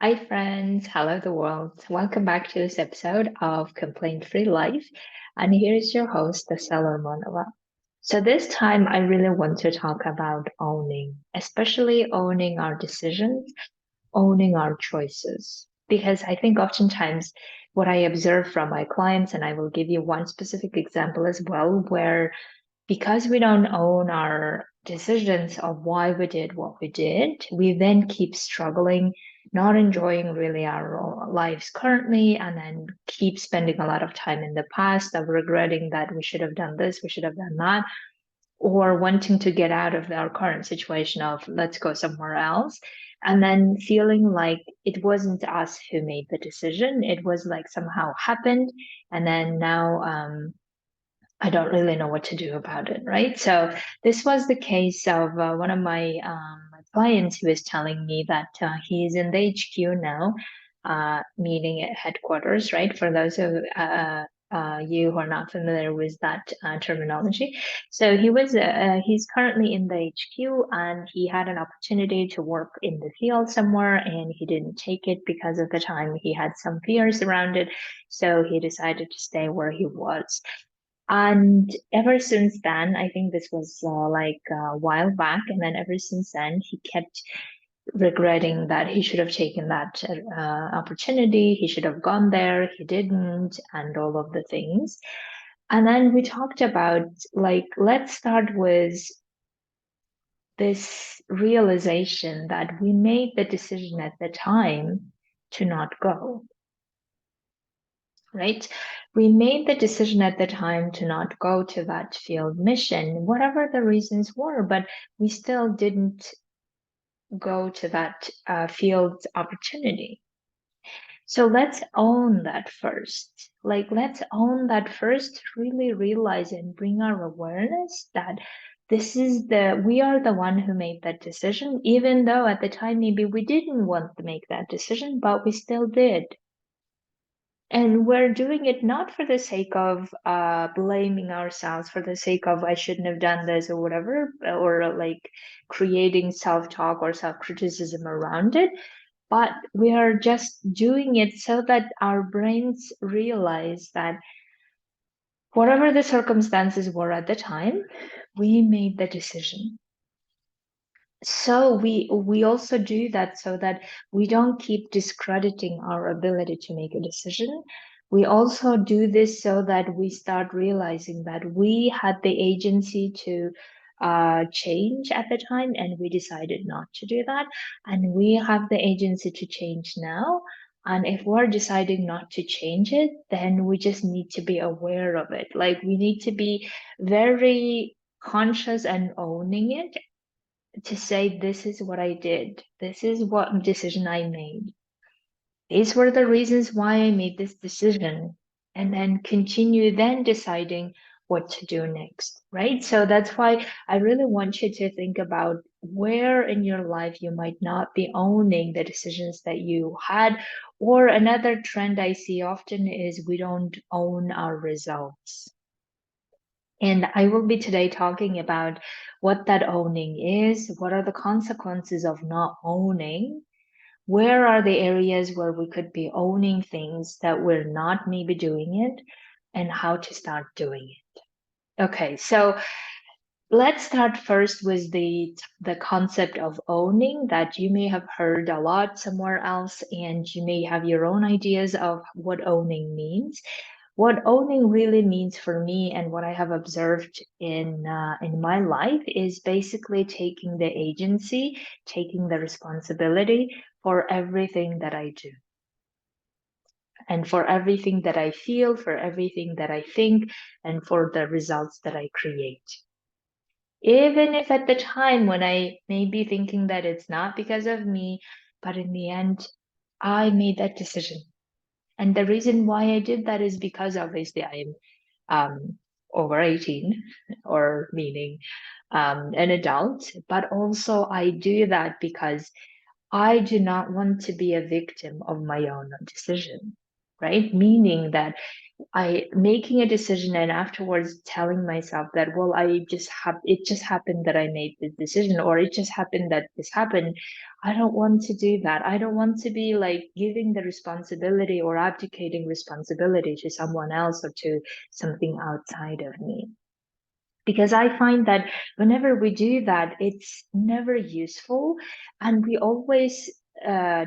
Hi, friends. Hello, the world. Welcome back to this episode of Complaint Free Life. And here's your host, Stella Monova. So, this time, I really want to talk about owning, especially owning our decisions, owning our choices. Because I think oftentimes what I observe from my clients, and I will give you one specific example as well, where because we don't own our decisions of why we did what we did, we then keep struggling, not enjoying really our lives currently, and then keep spending a lot of time in the past of regretting that we should have done this, we should have done that, or wanting to get out of our current situation of let's go somewhere else. And then feeling like it wasn't us who made the decision, it was like somehow happened. And then now, I don't really know what to do about it, right? So this was the case of one of my clients who was telling me that he is in the HQ now, meeting at headquarters, right? For those of you who are not familiar with that terminology. So he's currently in the HQ and he had an opportunity to work in the field somewhere and he didn't take it because of the time he had some fears around it. So he decided to stay where he was. And ever since then, I think this was like a while back, and then ever since then, he kept regretting that he should have taken that opportunity. He should have gone there. He didn't, and all of the things. And then we talked about like, let's start with this realization that we made the decision at the time to not go, right? We made the decision at the time to not go to that field mission, whatever the reasons were, but we still didn't go to that field opportunity. So let's own that first. Like, let's own that first, really realize and bring our awareness that we are the one who made that decision, even though at the time maybe we didn't want to make that decision, but we still did. And we're doing it not for the sake of blaming ourselves, for the sake of I shouldn't have done this or whatever, or like creating self-talk or self-criticism around it, but we are just doing it so that our brains realize that whatever the circumstances were at the time, we made the decision. So we also do that so that we don't keep discrediting our ability to make a decision. We also do this so that we start realizing that we had the agency to change at the time and we decided not to do that. And we have the agency to change now. And if we're deciding not to change it, then we just need to be aware of it. Like we need to be very conscious and owning it to say, this is what I did. This is what decision I made. These were the reasons why I made this decision. And then continue then deciding what to do next, right? So that's why I really want you to think about where in your life you might not be owning the decisions that you had. Or another trend I see often is we don't own our results. And I will be today talking about what that owning is, what are the consequences of not owning, where are the areas where we could be owning things that we're not maybe doing it, and how to start doing it. Okay, so let's start first with the concept of owning that you may have heard a lot somewhere else, and you may have your own ideas of what owning means. What owning really means for me and what I have observed in my life is basically taking the agency, taking the responsibility for everything that I do and for everything that I feel, for everything that I think, and for the results that I create. Even if at the time when I may be thinking that it's not because of me, but in the end, I made that decision. And the reason why I did that is because obviously I am over 18, or meaning an adult, but also I do that because I do not want to be a victim of my own decision. right? Meaning that I making a decision and afterwards telling myself that, well, it just happened that I made this decision, or it just happened that this happened. I don't want to do that. I don't want to be like giving the responsibility or abdicating responsibility to someone else or to something outside of me. Because I find that whenever we do that, it's never useful, and we always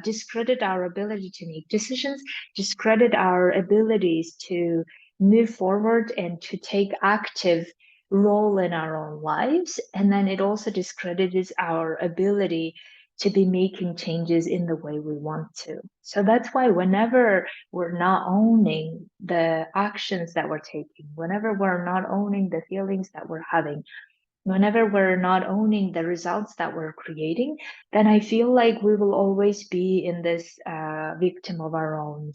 discredit our ability to make decisions, discredit our abilities to move forward and to take active role in our own lives. And then it also discredits our ability to be making changes in the way we want to. So that's why whenever we're not owning the actions that we're taking, whenever we're not owning the feelings that we're having, whenever we're not owning the results that we're creating, then I feel like we will always be in this victim of our own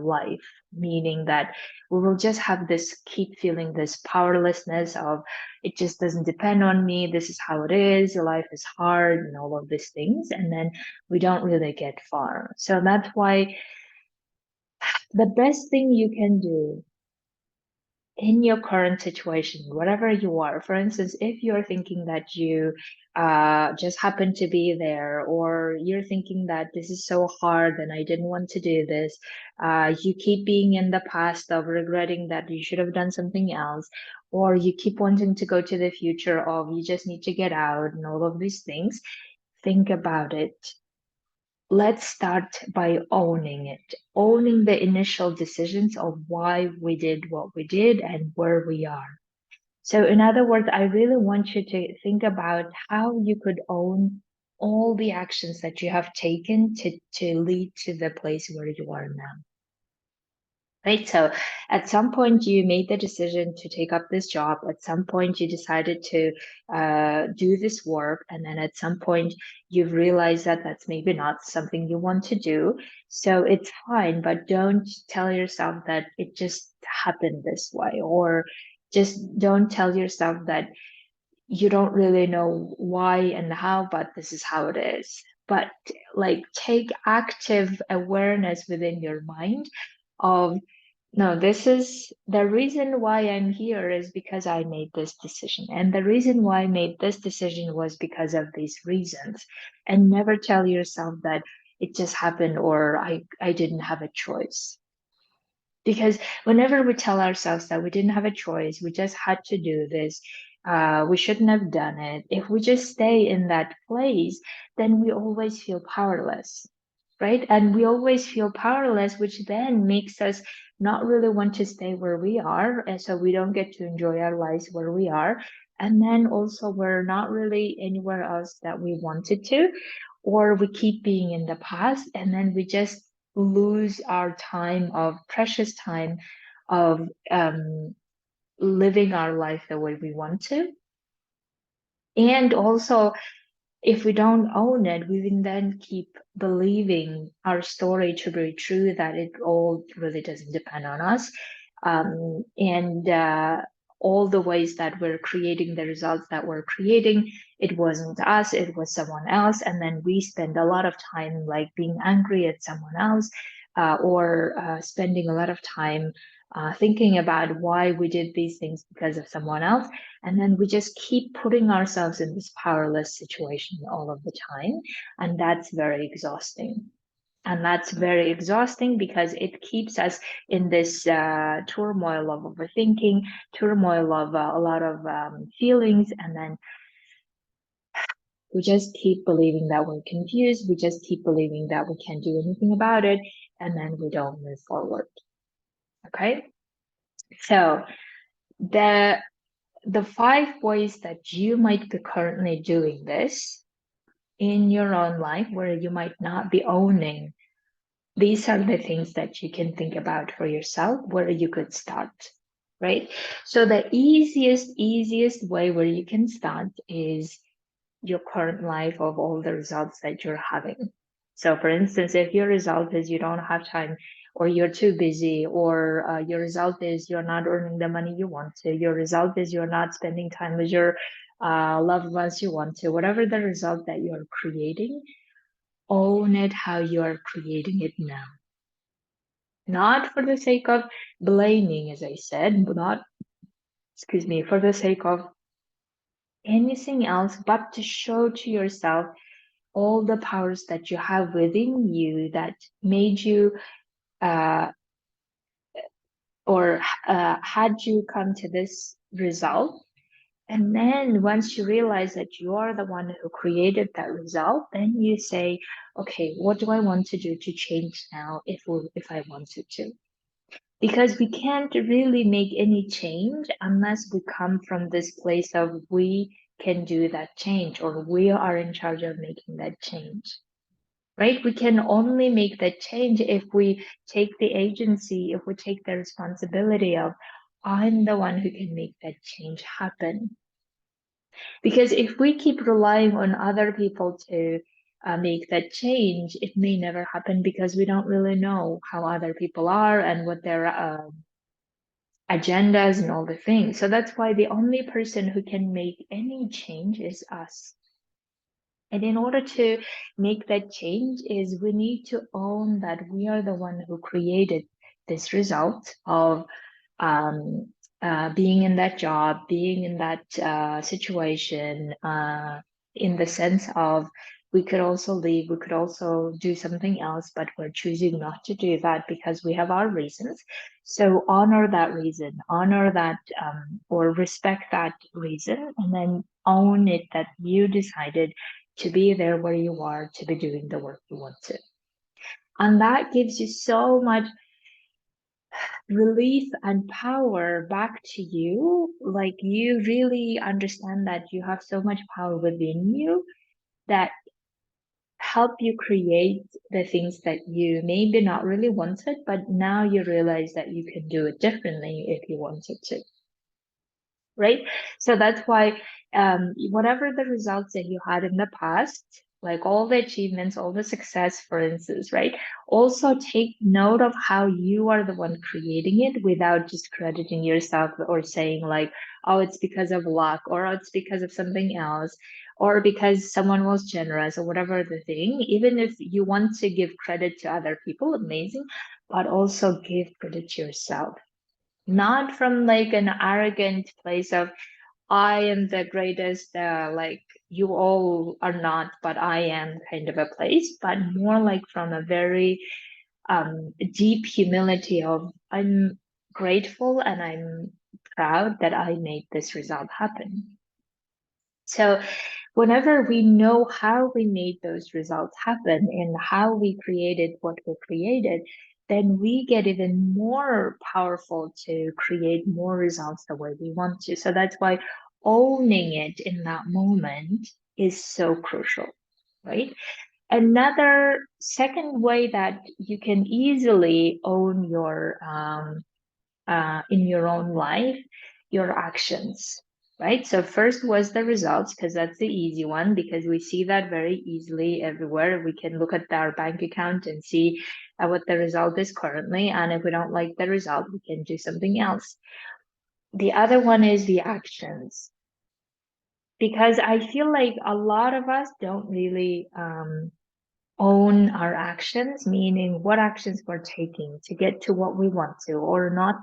life, meaning that we will just have this, keep feeling this powerlessness of, it just doesn't depend on me, this is how it is, life is hard, and all of these things. And then we don't really get far. So that's why the best thing you can do in your current situation, whatever you are, for instance, if you're thinking that you just happen to be there, or you're thinking that this is so hard and I didn't want to do this, you keep being in the past of regretting that you should have done something else, or you keep wanting to go to the future of you just need to get out and all of these things, think about it. Let's start by owning it, owning the initial decisions of why we did what we did and where we are. So, in other words, I really want you to think about how you could own all the actions that you have taken to lead to the place where you are now. Right. So at some point you made the decision to take up this job. At some point you decided to do this work. And then at some point you've realized that that's maybe not something you want to do. So it's fine, but don't tell yourself that it just happened this way, or just don't tell yourself that you don't really know why and how, but this is how it is. But like take active awareness within your mind of, no, this is the reason why I'm here is because I made this decision. And the reason why I made this decision was because of these reasons. And never tell yourself that it just happened or I didn't have a choice. Because whenever we tell ourselves that we didn't have a choice, we just had to do this, we shouldn't have done it, if we just stay in that place, then we always feel powerless, right? And we always feel powerless, which then makes us not really want to stay where we are. And so we don't get to enjoy our lives where we are. And then also, we're not really anywhere else that we wanted to, or we keep being in the past, and then we just lose our time of precious time of living our life the way we want to. And also, if we don't own it, we will then keep believing our story to be true, that it all really doesn't depend on us. And all the ways that we're creating the results that we're creating, it wasn't us, it was someone else. And then we spend a lot of time like being angry at someone else, or spending a lot of time thinking about why we did these things because of someone else. And then we just keep putting ourselves in this powerless situation all of the time. And that's very exhausting. And that's very exhausting because it keeps us in this turmoil of overthinking, turmoil of a lot of feelings. And then we just keep believing that we're confused. We just keep believing that we can't do anything about it. And then we don't move forward. Okay. So the 5 ways that you might be currently doing this in your own life where you might not be owning, these are the things that you can think about for yourself where you could start, right? So the easiest way where you can start is your current life of all the results that you're having. So for instance, if your result is you don't have time, or you're too busy, or your result is you're not earning the money you want to, your result is you're not spending time with your loved ones you want to, whatever the result that you're creating, own it how you are creating it now. not for the sake of blaming, as I said, not, excuse me, for the sake of anything else, but to show to yourself all the powers that you have within you that made you uh, or had you come to this result. And then once you realize that you are the one who created that result, then you say, okay, what do I want to do to change now if I wanted to? Because we can't really make any change unless we come from this place of we can do that change or we are in charge of making that change, right? We can only make that change if we take the agency, if we take the responsibility of, I'm the one who can make that change happen. Because if we keep relying on other people to make that change, it may never happen because we don't really know how other people are and what their agendas and all the things. So that's why the only person who can make any change is us. And in order to make that change is we need to own that we are the one who created this result of um, being in that job, being in that situation, in the sense of we could also leave, we could also do something else, but we're choosing not to do that because we have our reasons. So honor that reason, honor that or respect that reason, and then own it that you decided to be there where you are, to be doing the work you want to. And that gives you so much relief and power back to you. Like you really understand that you have so much power within you that help you create the things that you maybe not really wanted, but now you realize that you can do it differently if you wanted to. Right? So that's why whatever the results that you had in the past, like all the achievements, all the success, for instance, right? Also take note of how you are the one creating it without just crediting yourself or saying like, oh, it's because of luck or it's because of something else or because someone was generous or whatever the thing. Even if you want to give credit to other people, amazing, but also give credit to yourself, not from like an arrogant place of I am the greatest, like you all are not, but I am kind of a place, but more like from a very deep humility of I'm grateful and I'm proud that I made this result happen. So whenever we know how we made those results happen and how we created what we created, then we get even more powerful to create more results the way we want to. So that's why owning it in that moment is so crucial, right? Another second way that you can easily own your in your own life, your actions, right? So first was the results, because that's the easy one, because we see that very easily everywhere. We can look at our bank account and see what the result is currently. And if we don't like the result, we can do something else. The other one is the actions, because I feel like a lot of us don't really own our actions, meaning what actions we're taking to get to what we want to, or not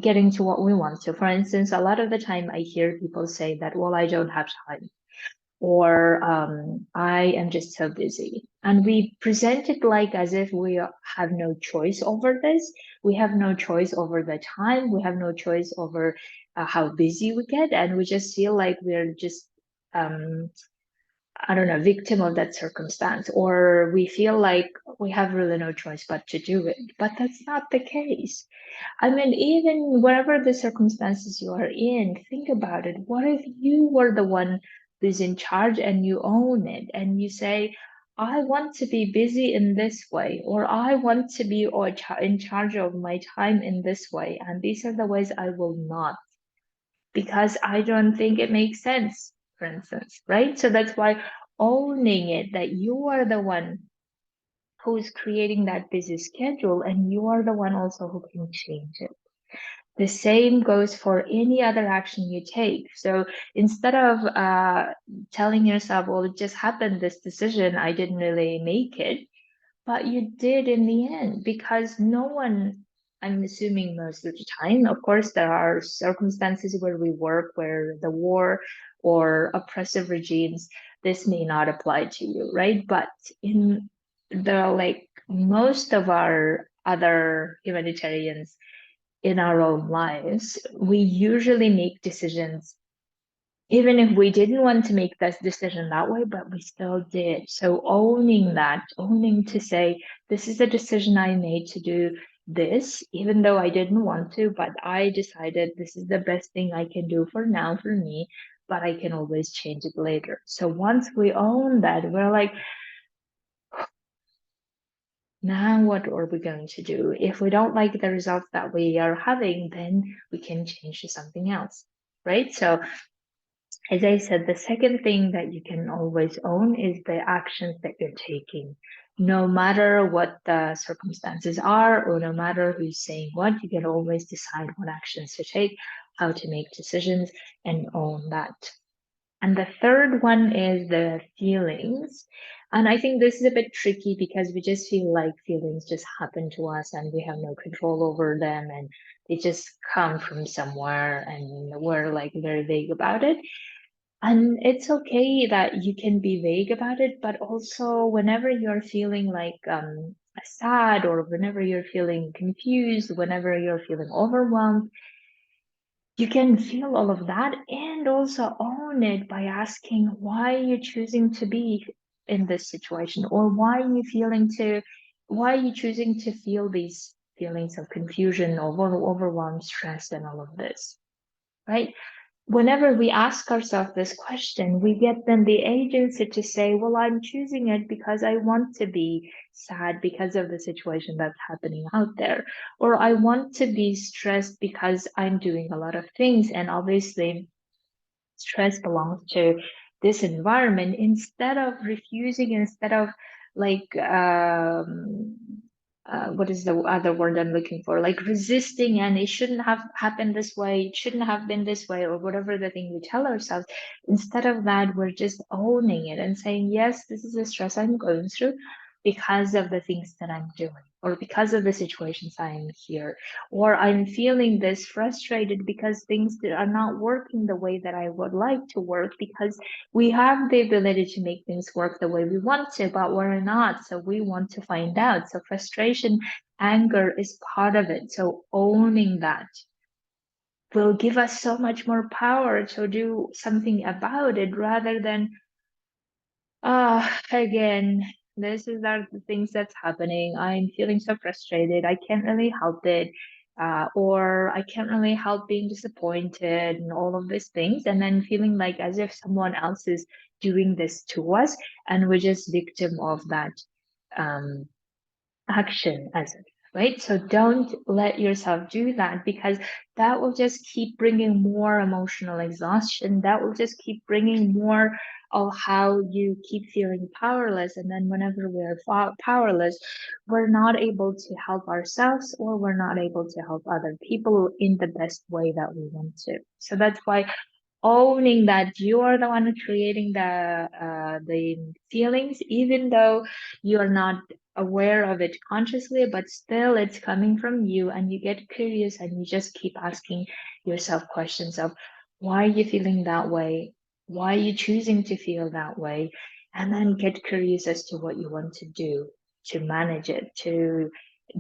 getting to what we want to. For instance, a lot of the time I hear people say that, well, I don't have time, or I am just so busy. And we present it like as if we have no choice over this. We have no choice over the time. We have no choice over how busy we get. And we just feel like we're just um, I don't know, victim of that circumstance, or we feel like we have really no choice but to do it. But that's not the case. I mean, even whatever the circumstances you are in, think about it. What if you were the one who's in charge and you own it and you say, I want to be busy in this way, or I want to be in charge of my time in this way, and these are the ways I will not, because I don't think it makes sense, for instance, right? So that's why owning it that you are the one who's creating that busy schedule and you are the one also who can change it. The same goes for any other action you take. So instead of telling yourself, well, it just happened, this decision, I didn't really make it, but you did in the end, because no one, I'm assuming most of the time, of course, there are circumstances where we work where the war or oppressive regimes, this may not apply to you, right? But in the like most of our other humanitarians in our own lives, we usually make decisions even if we didn't want to make this decision that way, but we still did. So owning that, owning to say, this is a decision I made to do this, even though I didn't want to, but I decided this is the best thing I can do for now for me, but I can always change it later. So once we own that, we're like, now what are we going to do? If we don't like the results that we are having, then we can change to something else, right? So as I said, the second thing that you can always own is the actions that you're taking. No matter what the circumstances are, or no matter who's saying what, you can always decide what actions to take, how to make decisions, and own that. And the third one is the feelings. And I think this is a bit tricky because we just feel like feelings just happen to us and we have no control over them and they just come from somewhere and we're like very vague about it. And it's okay that you can be vague about it, but also whenever you're feeling like sad, or whenever you're feeling confused, whenever you're feeling overwhelmed, you can feel all of that and also own it by asking why you're choosing to be in this situation, or why are you choosing to feel these feelings of confusion, overwhelm, stress, and all of this, right? Whenever we ask ourselves this question, we get then the agency to say, well, I'm choosing it because I want to be sad because of the situation that's happening out there. Or I want to be stressed because I'm doing a lot of things. And obviously, stress belongs to this environment. Instead of refusing, instead of like what is the other word I'm looking for? Like resisting, and it shouldn't have happened this way, it shouldn't have been this way, or whatever the thing we tell ourselves. Instead of that, we're just owning it and saying, yes, this is a stress I'm going through because of the things that I'm doing, or because of the situations I'm here, or I'm feeling this frustrated because things that are not working the way that I would like to work, because we have the ability to make things work the way we want to, but we're not. So we want to find out. So frustration, anger is part of it. So owning that will give us so much more power to do something about it, rather than again, this is are the things that's happening. I'm feeling so frustrated. I can't really help it. Or I can't really help being disappointed and all of these things. And then feeling like as if someone else is doing this to us and we're just victim of that um, action as it, right? So don't let yourself do that, because that will just keep bringing more emotional exhaustion. That will just keep bringing more of how you keep feeling powerless. And then whenever we're powerless, we're not able to help ourselves, or we're not able to help other people in the best way that we want to. So that's why owning that you are the one creating the feelings, even though you're not aware of it consciously, but still it's coming from you, and you get curious and you just keep asking yourself questions of why are you feeling that way, why are you choosing to feel that way, and then get curious as to what you want to do to manage it, to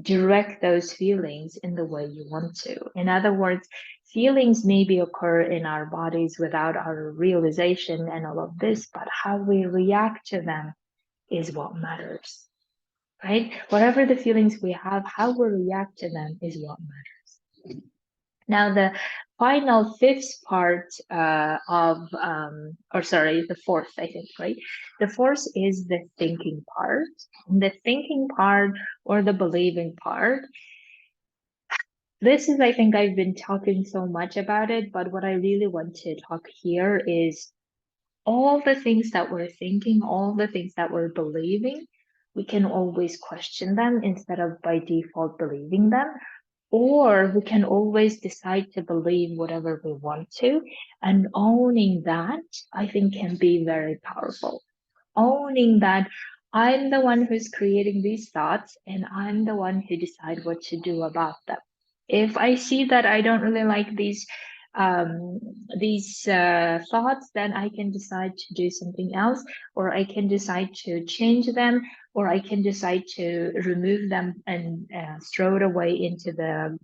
direct those feelings in the way you want to. In other words, feelings maybe occur in our bodies without our realization and all of this, but how we react to them is what matters, right? Whatever the feelings we have, how we react to them is what matters. Now, the final fifth part or sorry, the fourth, I think, right? The fourth is the thinking part. The thinking part, or the believing part, this is, I think I've been talking so much about it, but what I really want to talk here is all the things that we're thinking, all the things that we're believing, we can always question them instead of by default believing them. Or we can always decide to believe whatever we want to. And owning that, I think, can be very powerful. Owning that I'm the one who's creating these thoughts, and I'm the one who decide what to do about them. If I see that I don't really like um, these thoughts, then I can decide to do something else, or I can decide to change them, or I can decide to remove them and throw it away into the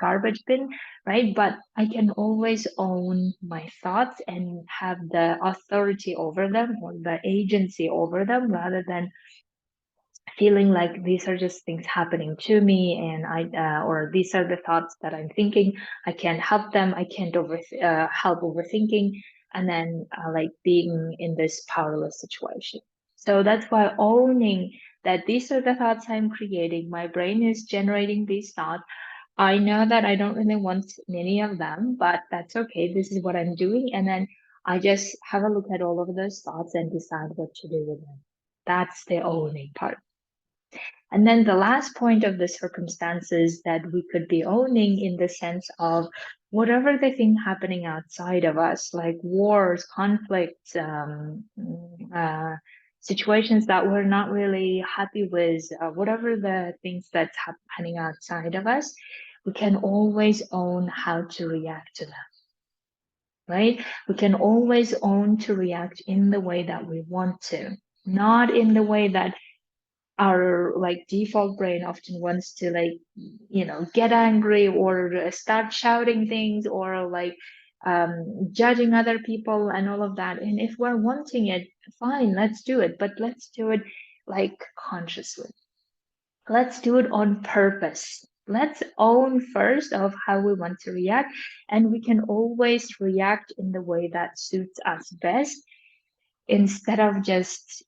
garbage bin, right? But I can always own my thoughts and have the authority over them or the agency over them, rather than feeling like these are just things happening to me, and or these are the thoughts that I'm thinking. I can't help them. I can't help overthinking, and then like being in this powerless situation. So that's why owning that these are the thoughts I'm creating. My brain is generating these thoughts. I know that I don't really want many of them, but that's okay. This is what I'm doing, and then I just have a look at all of those thoughts and decide what to do with them. That's the owning part. And then the last point of the circumstances that we could be owning, in the sense of whatever the thing happening outside of us, like wars, conflicts, situations that we're not really happy with, whatever the things that's happening outside of us, we can always own how to react to them, right? We can always own to react in the way that we want to, not in the way that our like default brain often wants to, like, get angry or start shouting things, or like judging other people and all of that. And if we're wanting it, fine, let's do it, but let's do it like consciously. Let's do it on purpose. Let's own first of how we want to react, and we can always react in the way that suits us best, instead of just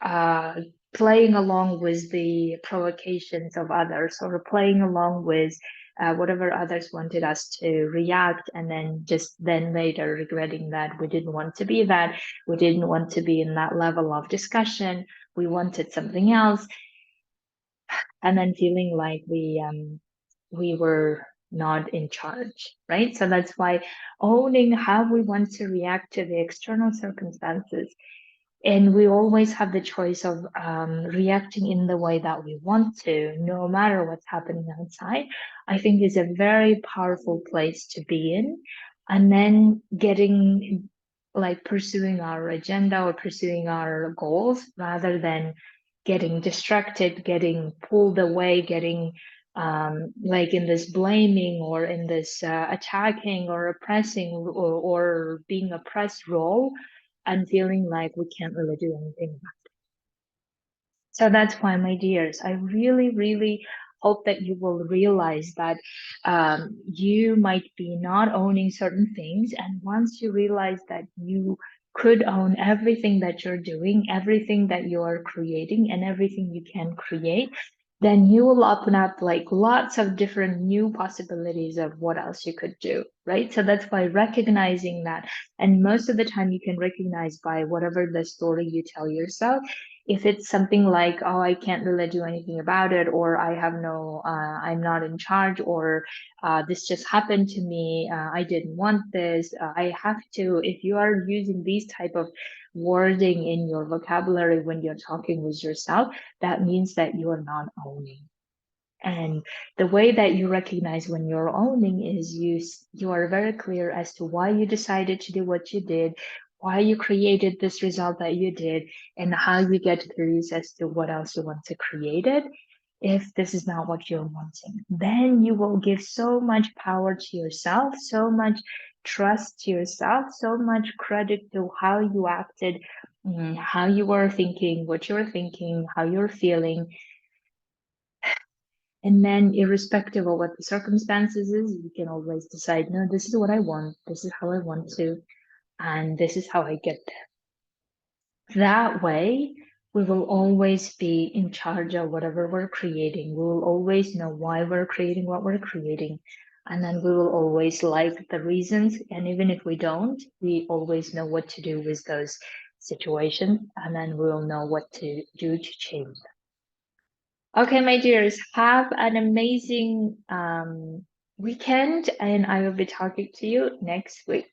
uh, playing along with the provocations of others, or playing along with whatever others wanted us to react, and then later regretting that we didn't want to be that, we didn't want to be in that level of discussion, we wanted something else, and then feeling like we were not in charge, right? So that's why owning how we want to react to the external circumstances, and we always have the choice of reacting in the way that we want to, no matter what's happening outside, I think is a very powerful place to be in. And then getting, like, pursuing our agenda or pursuing our goals, rather than getting distracted, getting pulled away, getting like in this blaming, or in this attacking or oppressing, or being oppressed role, and feeling like we can't really do anything about it. So that's why, my dears, I really, really hope that you will realize that you might be not owning certain things. And once you realize that you could own everything that you're doing, everything that you are creating, and everything you can create, then you will open up like lots of different new possibilities of what else you could do, right? So that's why recognizing that, and most of the time you can recognize by whatever the story you tell yourself. If it's something like, oh, I can't really do anything about it, or I have no, I'm not in charge, or this just happened to me, I didn't want this, I have to. If you are using these type of wording in your vocabulary when you're talking with yourself, that means that you are not owning. And the way that you recognize when you're owning is you are very clear as to why you decided to do what you did, why you created this result that you did, and how you get curious as to what else you want to create it. If this is not what you're wanting, then you will give so much power to yourself, so much trust to yourself, so much credit to how you acted, how you were thinking, what you were thinking, how you're feeling. And then, irrespective of what the circumstances is, you can always decide, no, this is what I want, this is how I want to, and this is how I get there. That way, we will always be in charge of whatever we're creating. We will always know why we're creating what we're creating. And then we will always like the reasons. And even if we don't, we always know what to do with those situations. And then we'll know what to do to change them. Okay, my dears, have an amazing weekend, and I will be talking to you next week.